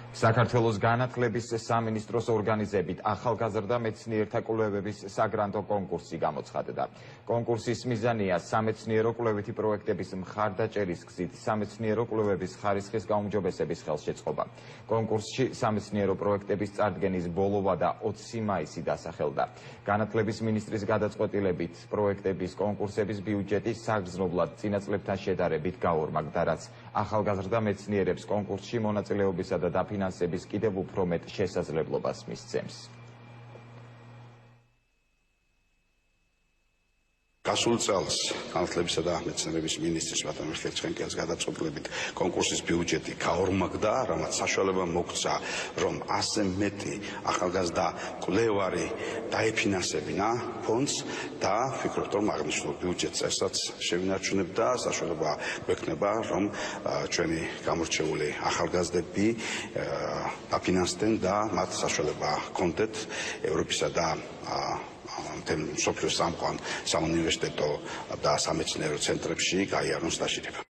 საქართველოს განათლების სამინისტროს ორგანიზებით ახალგაზრდა მეცნიერთა კვლევების საგრანტო კონკურსი გამოცხადდა. კონკურსის მიზანია სამეცნიერო კვლევითი პროექტების მხარდაჭერის გზით სამეცნიერო კვლევების ხარისხის გაუმჯობესების ხელშეწყობა. კონკურსში სამეცნიერო პროექტების წარდგენის ბოლოვა და 20 მაისი დასახელდა. განათლების მინისტრის გადაწყვეტილებით პროექტების კონკურსების ბიუჯეტი საგრძნობლად წინა წლებთან შედარებით გაორმაგდა, რაც ახალგაზრდა მეცნიერებს კონკურსში მონაწილეობისა და დაფინანსების კიდევ უფრო მეტ შესაძლებლობას მისცემს. გასულ წელს განათლებისა და მეცნიერების მინისტრის ბატონ მიხეილ ცხენკელის გადაწყვეტილებით კონკურსის ბიუჯეტი გაორმაგდა, რამაც საშუალება მოგცა, რომ ასე მეტი ახალგაზრდა კვლევარი დაეფინანსებინა ფონდს და ვფიქრობთ, რომ აღნიშნულ ბიუჯეტს ესაც შევინარჩუნებ და საშუალება გვექნება, რომ ჩვენი გამორჩეული ახალგაზრდები დაფინანსდნენ და მათ საშუალება ჰქონდეთ ევროპისა და მსოფლიოს სამყარო საუნივერსიტეტო და სამეცნიერო ცენტრებში გაიარონ სტაჟირება.